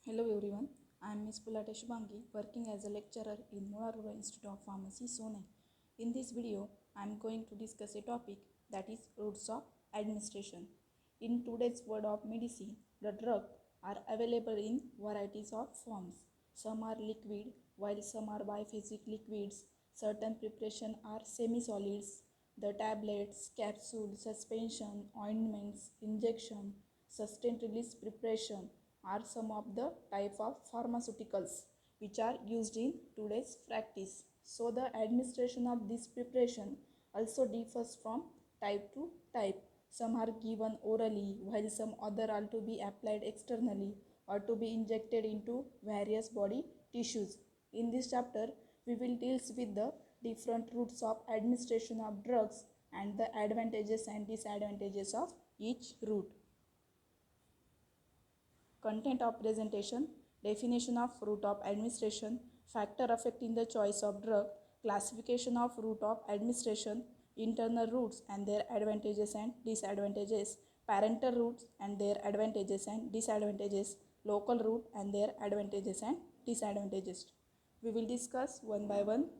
Hello everyone, I am Ms. Pulate Shubhangi, working as a lecturer in Mora Rural Institute of Pharmacy, Sone. In this video, I am going to discuss a topic that is routes of administration. In today's world of medicine, the drugs are available in varieties of forms. Some are liquid, while some are biphasic liquids. Certain preparations are semi-solids. The tablets, capsules, suspension, ointments, injection, sustained release preparation are some of the type of pharmaceuticals which are used in today's practice. So the administration of this preparation also differs from type to type. Some are given orally while some other are to be applied externally or to be injected into various body tissues. In this chapter, we will deal with the different routes of administration of drugs and the advantages and disadvantages of each route. Content of presentation, definition of route of administration, factor affecting the choice of drug, classification of route of administration, internal routes and their advantages and disadvantages, parental routes and their advantages and disadvantages, local route and their advantages and disadvantages. We will discuss one by one.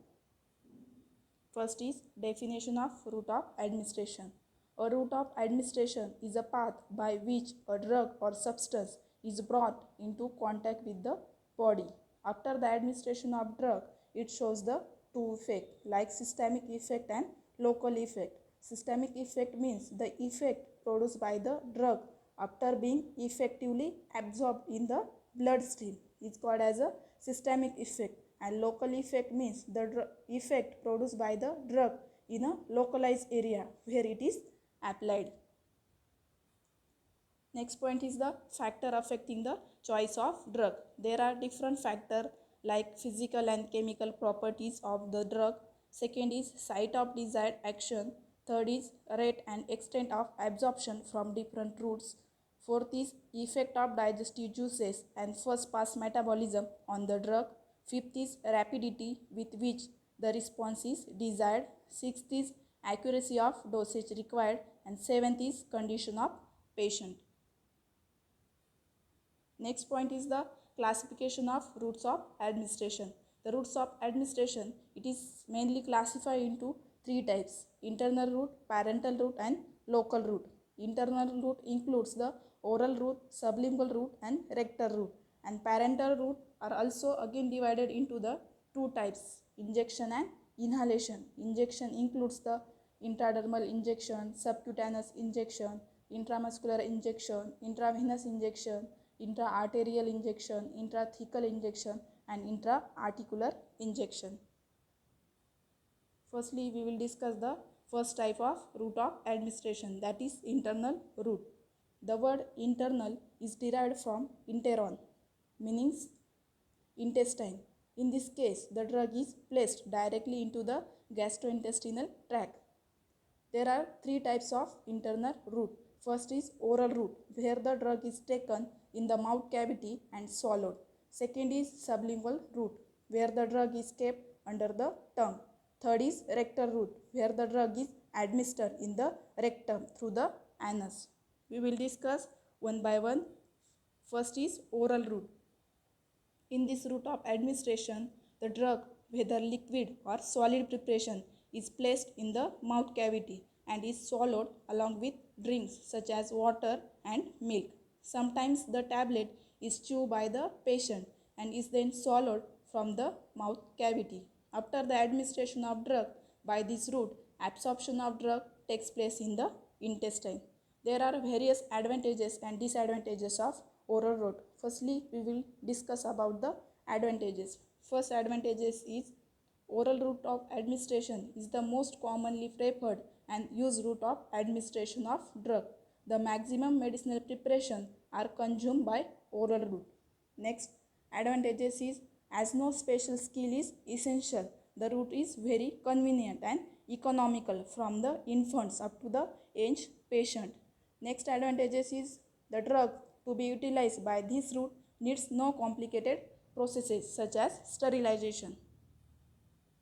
First is definition of route of administration. A route of administration is a path by which a drug or substance is brought into contact with the body. After the administration of drug, it shows the two effects like systemic effect and local effect. Systemic effect means the effect produced by the drug after being effectively absorbed in the bloodstream is called as a systemic effect, and local effect means the effect produced by the drug in a localized area where it is applied. Next point is the factor affecting the choice of drug. There are different factors like physical and chemical properties of the drug. Second is site of desired action. Third is rate and extent of absorption from different routes. Fourth is effect of digestive juices and first pass metabolism on the drug. Fifth is rapidity with which the response is desired. Sixth is accuracy of dosage required. And seventh is condition of patient. Next point is the classification of routes of administration. The routes of administration, it is mainly classified into three types: internal route, parental route and local route. Internal route includes the oral route, sublingual route and rectal route, and parental route are also again divided into the two types: injection and inhalation. Injection includes the intradermal injection, subcutaneous injection, intramuscular injection, intravenous injection, intra-arterial injection, intrathecal injection and intra-articular injection. Firstly, we will discuss the first type of route of administration, that is internal route. The word internal is derived from interon, meaning intestine. In this case, the drug is placed directly into the gastrointestinal tract. There are three types of internal route. First is oral route, where the drug is taken in the mouth cavity and swallowed. Second is sublingual route, where the drug is kept under the tongue. Third is rectal route, where the drug is administered in the rectum through the anus. We will discuss one by one. First is oral route. In this route of administration, the drug, whether liquid or solid preparation, is placed in the mouth cavity and is swallowed along with drinks such as water and milk. Sometimes the tablet is chewed by the patient and is then swallowed from the mouth cavity. After the administration of drug by this route, absorption of drug takes place in the intestine. There are various advantages and disadvantages of oral route. Firstly, we will discuss about the advantages. First advantages is oral route of administration is the most commonly preferred and used route of administration of drug. The maximum medicinal preparation are consumed by oral route. Next advantages is as no special skill is essential, the route is very convenient and economical from the infants up to the aged patient. Next advantages is the drug to be utilized by this route needs no complicated processes such as sterilization.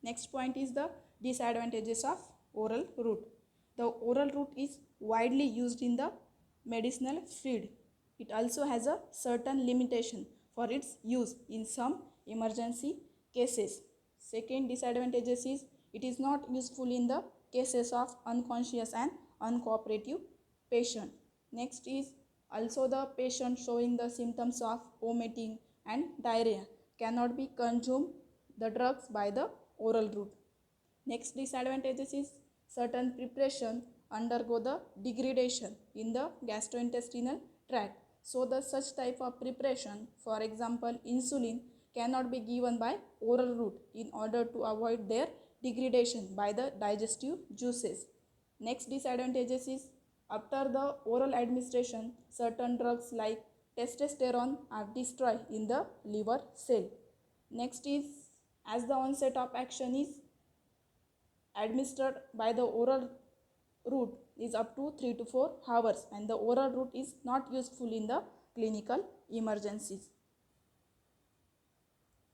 Next point is the disadvantages of oral route. The oral route is widely used in the medicinal field. It also has a certain limitation. for its use in some emergency cases. Second disadvantages is it is not useful in the cases of unconscious and uncooperative patient. Next is also the patient showing the symptoms of vomiting and diarrhea cannot be consumed the drugs by the oral route. Next disadvantages is certain preparation undergo the degradation in the gastrointestinal tract. So the such type of preparation, for example insulin, cannot be given by oral route in order to avoid their degradation by the digestive juices. Next disadvantages is after the oral administration, certain drugs like testosterone are destroyed in the liver cell. Next is as the onset of action is administered by the oral route is up to 3 to 4 hours and the oral route is not useful in the clinical emergencies.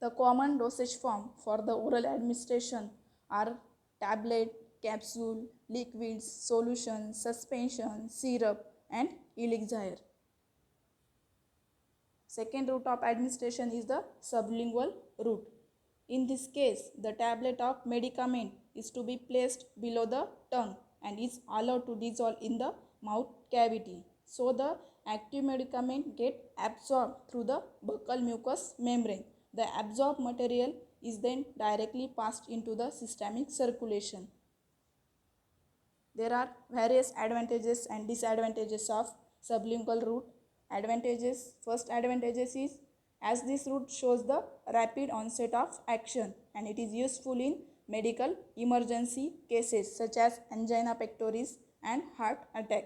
The common dosage form for the oral administration are tablet, capsule, liquids, solution, suspension, syrup and elixir. Second route of administration is the sublingual route. In this case, the tablet of medicament is to be placed below the tongue and is allowed to dissolve in the mouth cavity. So the active medicament get absorbed through the buccal mucous membrane. The absorbed material is then directly passed into the systemic circulation. There are various advantages and disadvantages of sublingual route. Advantages, first advantages is as this route shows the rapid onset of action and it is useful in medical emergency cases such as angina pectoris and heart attack.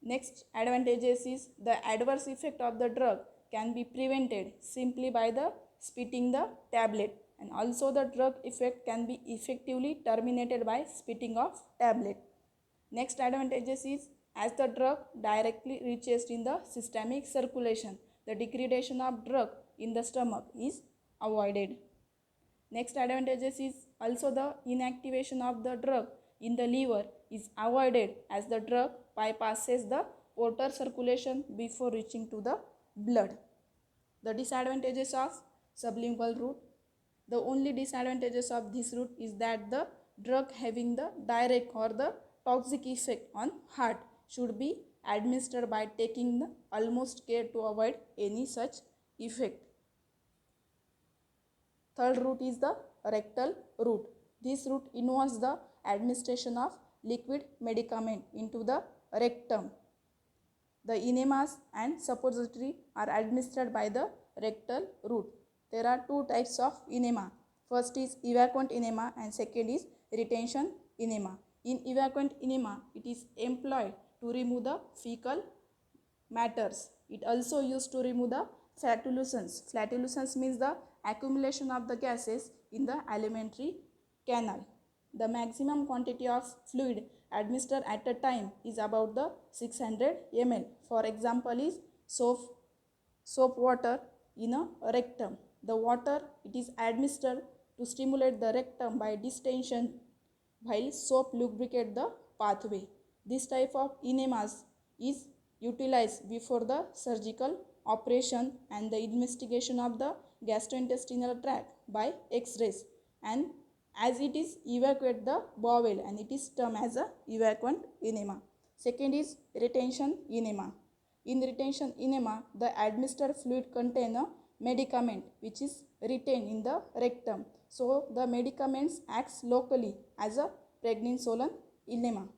Next advantages is the adverse effect of the drug can be prevented simply by the spitting the tablet and also the drug effect can be effectively terminated by spitting of tablet. Next advantages is as the drug directly reaches in the systemic circulation, the degradation of drug in the stomach is avoided. Next advantages is also the inactivation of the drug in the liver is avoided as the drug bypasses the portal circulation before reaching to the blood. The disadvantages of sublingual route. The only disadvantages of this route is that the drug having the direct or the toxic effect on heart should be administered by taking the utmost care to avoid any such effect. Third route is the rectal route. This route involves the administration of liquid medicament into the rectum. The enemas and suppository are administered by the rectal route. There are two types of enema. First is evacuant enema and second is retention enema. In evacuant enema, it is employed to remove the fecal matters. It also used to remove the flatulencies. Flatulencies means the accumulation of the gases in the alimentary canal. The maximum quantity of fluid administered at a time is about the 600 ml. For example is soap water in a rectum. The water it is administered to stimulate the rectum by distension while soap lubricate the pathway. This type of enemas is utilized before the surgical operation and the investigation of the gastrointestinal tract by X-rays and as it is evacuate the bowel and it is termed as a evacuant enema. Second is retention enema. In retention enema, the administered fluid contain a medicament which is retained in the rectum. So the medicaments acts locally as a prednisolone enema.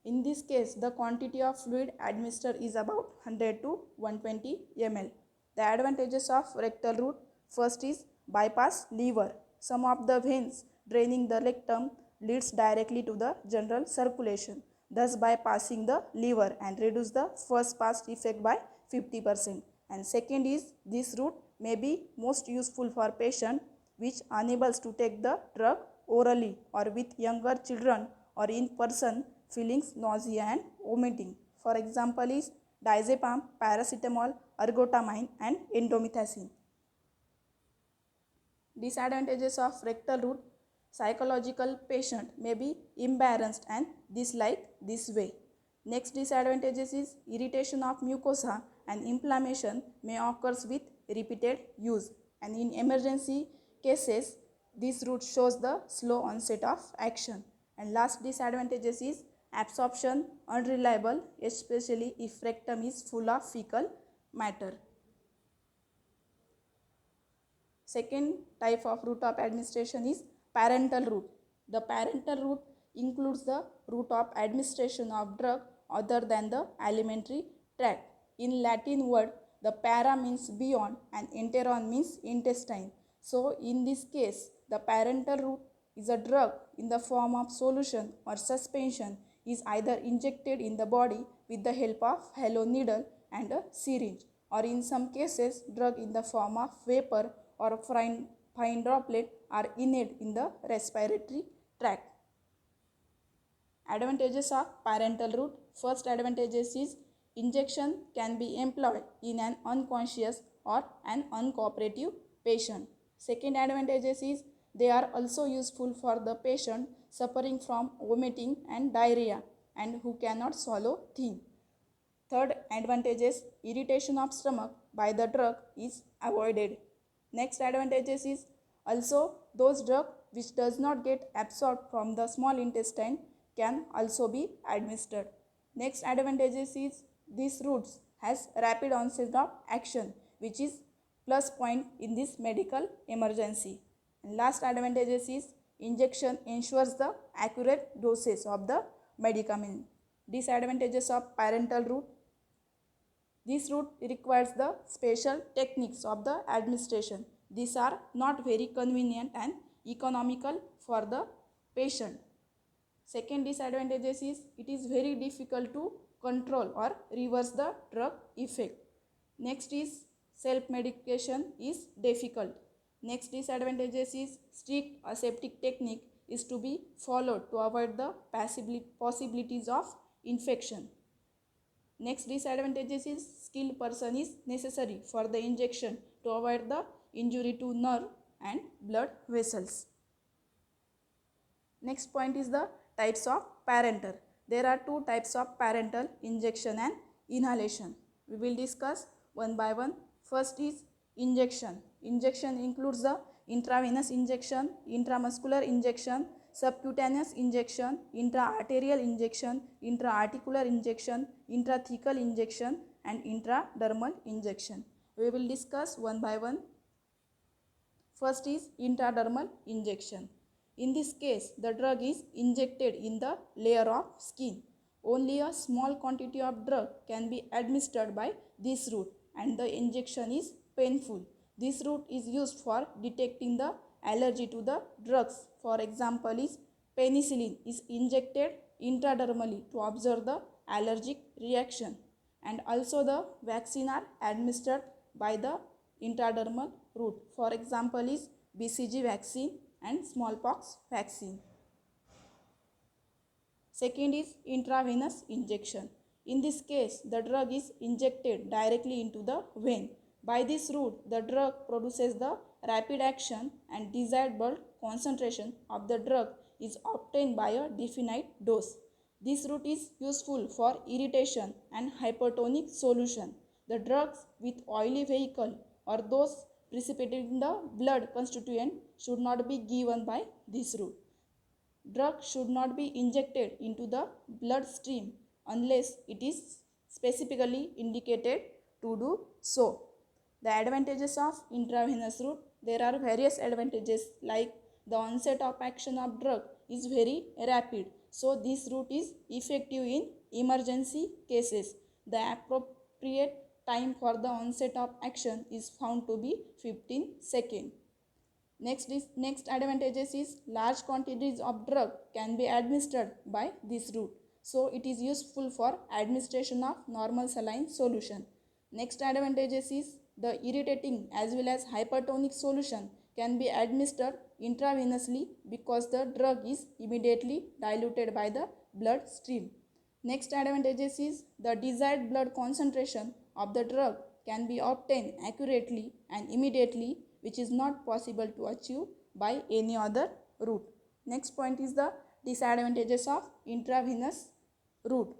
In this case, the quantity of fluid administered is about 100 to 120 ml. The advantages of rectal route, first is bypass liver. Some of the veins draining the rectum leads directly to the general circulation, thus bypassing the liver and reduce the first pass effect by 50%. And second is this route may be most useful for patient which unable to take the drug orally or with younger children or in person feeling nausea and vomiting. For example is diazepam, paracetamol, ergotamine and indomethacin. Disadvantages of rectal route. Psychological patient may be embarrassed and dislike this way. Next disadvantages is irritation of mucosa and inflammation may occur with repeated use. And in emergency cases, this route shows the slow onset of action. And last disadvantages is absorption unreliable, especially if rectum is full of fecal matter. Second type of route of administration is parental route. The parental route includes the route of administration of drug other than the alimentary tract. In Latin word, the para means beyond and enteron means intestine. So in this case, the parental route is a drug in the form of solution or suspension is either injected in the body with the help of hollow needle and a syringe, or in some cases drug in the form of vapor or fine droplet are inhaled in the respiratory tract. Advantages of parental route. First advantages is injection can be employed in an unconscious or an uncooperative patient. Second advantages is they are also useful for the patient suffering from vomiting and diarrhea and who cannot swallow things. Third advantages, irritation of stomach by the drug is avoided. Next advantages is also those drug which does not get absorbed from the small intestine can also be administered. Next advantages is these routes has rapid onset of action, which is plus point in this medical emergency. And last advantages is injection ensures the accurate dosage of the medicament. Disadvantages of parental route. This route requires the special techniques of the administration. These are not very convenient and economical for the patient. Second disadvantages is it is very difficult to control or reverse the drug effect. Next is self-medication is difficult. Next disadvantages is strict aseptic technique is to be followed to avoid the possibilities of infection. Next disadvantages is skilled person is necessary for the injection to avoid the injury to nerve and blood vessels. Next point is the types of parental. There are two types of parental, injection and inhalation. We will discuss one by one. First is injection. Injection includes the intravenous injection, intramuscular injection, subcutaneous injection, intraarterial injection, intraarticular injection, intrathecal injection and intradermal injection. We will discuss one by one. First is intradermal injection. In this case, the drug is injected in the layer of skin. Only a small quantity of drug can be administered by this route and the injection is painful. This route is used for detecting the allergy to the drugs. For example, is penicillin is injected intradermally to observe the allergic reaction, and also the vaccine are administered by the intradermal route. For example, is BCG vaccine and smallpox vaccine. Second is intravenous injection. In this case, the drug is injected directly into the vein. By this route, the drug produces the rapid action and desired blood concentration of the drug is obtained by a definite dose. This route is useful for irritation and hypertonic solution. The drugs with oily vehicle or those precipitating the blood constituent should not be given by this route. Drug should not be injected into the bloodstream unless it is specifically indicated to do so. The advantages of intravenous route. There are various advantages like the onset of action of drug is very rapid. So this route is effective in emergency cases. The appropriate time for the onset of action is found to be 15 seconds. Next advantages is large quantities of drug can be administered by this route. So it is useful for administration of normal saline solution. Next advantages is the irritating as well as hypertonic solution can be administered intravenously because the drug is immediately diluted by the blood stream. Next advantages is the desired blood concentration of the drug can be obtained accurately and immediately, which is not possible to achieve by any other route. Next point is the disadvantages of intravenous route.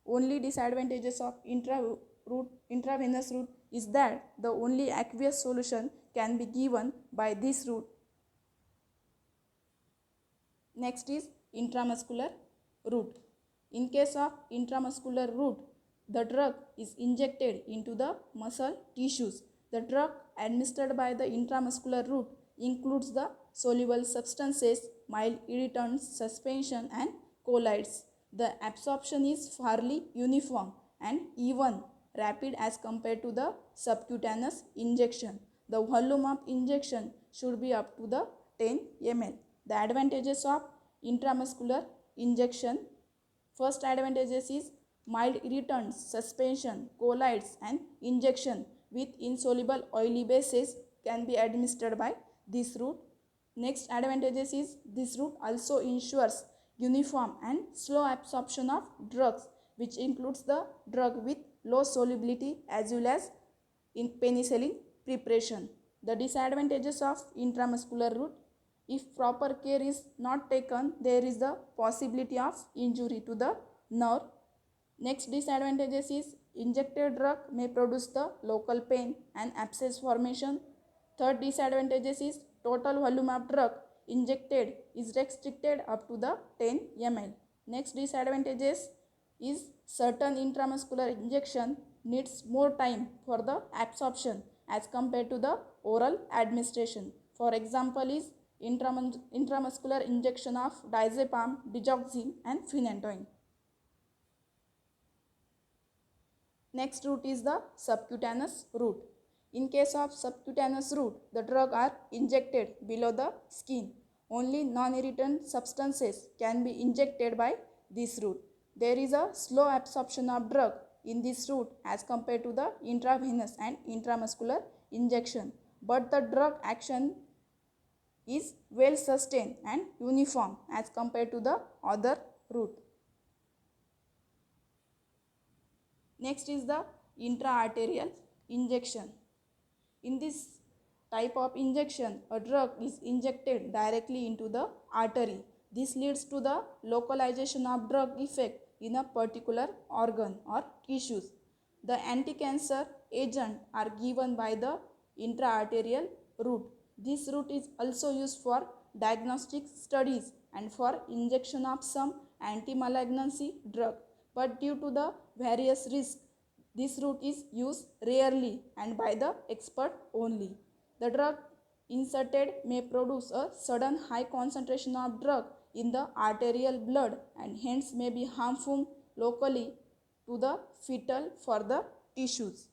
Only disadvantages of intravenous route is that the only aqueous solution can be given by this route. Next is intramuscular route. In case of intramuscular route, the drug is injected into the muscle tissues. The drug administered by the intramuscular route includes the soluble substances, mild irritants, suspension, and colloids. The absorption is fairly uniform and even rapid as compared to the subcutaneous injection. The volume of injection should be up to the 10 ml. The advantages of intramuscular injection. First advantages is mild irritants, suspension, colloids, and injection with insoluble oily bases can be administered by this route. Next advantages is this route also ensures uniform and slow absorption of drugs, which includes the drug with low solubility as well as in penicillin preparation. The disadvantages of intramuscular route: if proper care is not taken, there is the possibility of injury to the nerve. Next disadvantages is injected drug may produce the local pain and abscess formation. Third disadvantages is total volume of drug injected is restricted up to the 10 ml. Next disadvantages is certain intramuscular injection needs more time for the absorption as compared to the oral administration. For example is intramuscular injection of diazepam, digoxin, and phenytoin. Next route is the subcutaneous route. In case of subcutaneous route, the drugs are injected below the skin. Only non-irritant substances can be injected by this route. There is a slow absorption of drug in this route as compared to the intravenous and intramuscular injection, but the drug action is well sustained and uniform as compared to the other route. Next is the intra-arterial injection. In this type of injection, a drug is injected directly into the artery. This leads to the localization of drug effect in a particular organ or tissues. The anti-cancer agent are given by the intra-arterial route. This route is also used for diagnostic studies and for injection of some anti-malignancy drug. But due to the various risks, this route is used rarely and by the expert only. The drug inserted may produce a sudden high concentration of drug in the arterial blood and hence may be harmful locally to the fetal for the tissues.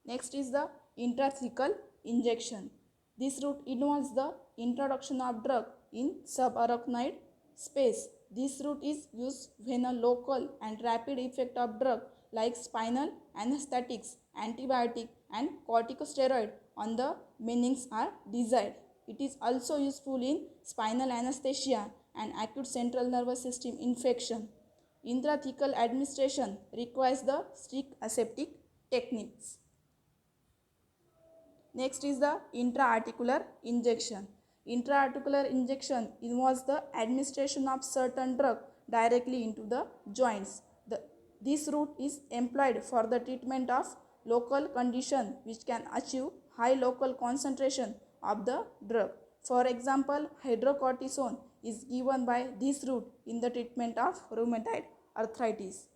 Next is the intrathecal injection. This route involves the introduction of drug in subarachnoid space. This route is used when a local and rapid effect of drug like spinal anesthetics, antibiotic, and corticosteroid on the meninges are desired. It is also useful in spinal anesthesia and acute central nervous system infection. Intrathecal administration requires the strict aseptic techniques. Next is the intra-articular injection. Intra-articular injection involves the administration of certain drug directly into the joints. This route is employed for the treatment of local condition which can achieve high local concentration of the drug. For example, hydrocortisone is given by this route in the treatment of rheumatoid arthritis.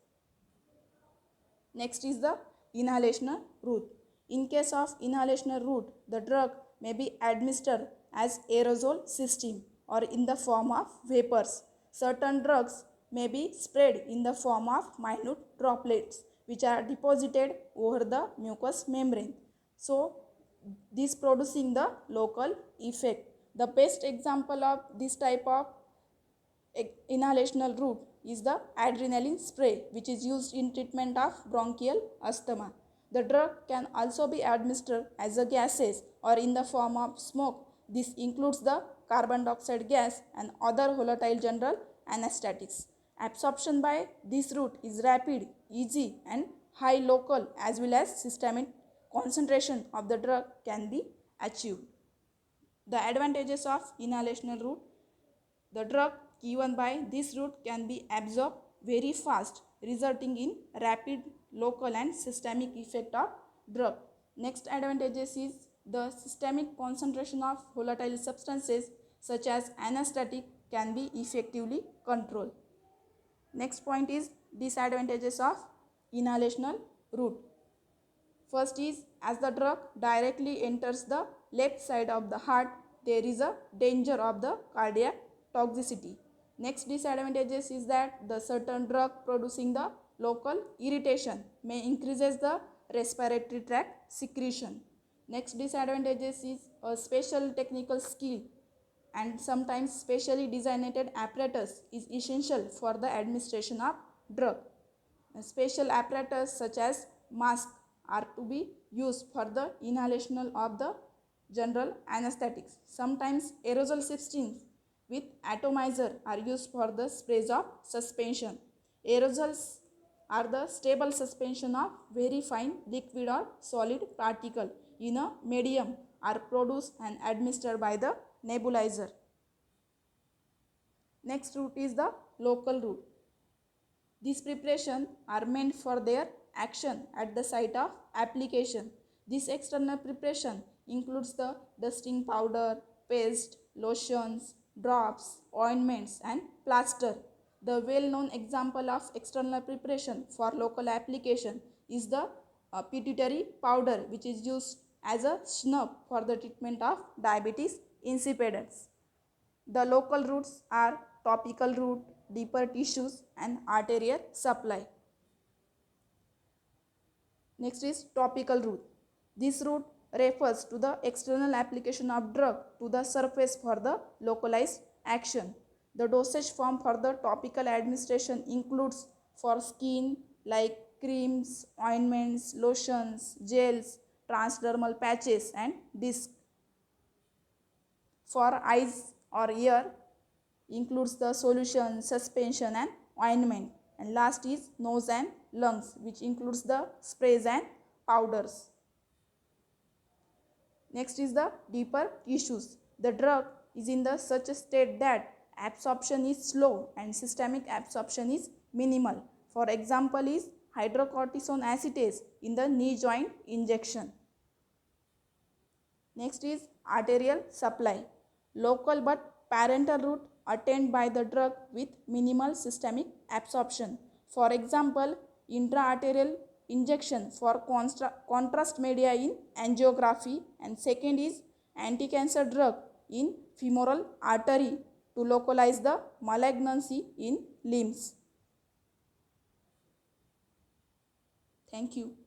Next is the inhalational route. In case of inhalational route, the drug may be administered as aerosol system or in the form of vapors. Certain drugs may be spread in the form of minute droplets which are deposited over the mucous membrane. So, this producing the local effect. The best example of this type of inhalational route is the adrenaline spray, which is used in treatment of bronchial asthma. The drug can also be administered as a gases or in the form of smoke. This includes the carbon dioxide gas and other volatile general anesthetics. Absorption by this route is rapid, easy, and high local as well as systemic concentration of the drug can be achieved. The advantages of inhalational route: the drug given by this route can be absorbed very fast resulting in rapid local and systemic effect of drug. Next advantages is the systemic concentration of volatile substances such as anesthetic can be effectively controlled. Next point is disadvantages of inhalational route. First is, as the drug directly enters the left side of the heart, there is a danger of the cardiac toxicity. Next disadvantages is that the certain drug producing the local irritation may increases the respiratory tract secretion. Next disadvantages is a special technical skill and sometimes specially designed apparatus is essential for the administration of drug. A special apparatus such as mask are to be used for the inhalation of the general anesthetics. Sometimes aerosol systems with atomizer are used for the sprays of suspension. Aerosols are the stable suspension of very fine liquid or solid particle in a medium are produced and administered by the nebulizer. Next route is the local route. These preparations are meant for their action at the site of application. This external preparation includes the dusting powder, paste, lotions, drops, ointments and plaster. The well-known example of external preparation for local application is the pituitary powder, which is used as a snub for the treatment of diabetes insipidus. The local routes are topical route, deeper tissues and arterial supply. Next is topical route. This route refers to the external application of drug to the surface for the localized action. The dosage form for the topical administration includes for skin like creams, ointments, lotions, gels, transdermal patches and discs. For eyes or ear includes the solution, suspension and ointment. And last is nose and lungs, which includes the sprays and powders. Next is the deeper tissues. The drug is in the such a state that absorption is slow and systemic absorption is minimal. For example is hydrocortisone acetate in the knee joint injection. Next is arterial supply. Local but parental route attained by the drug with minimal systemic absorption. For example, intraarterial injection for contrast media in angiography, and second is anti-cancer drug in femoral artery to localize the malignancy in limbs. Thank you.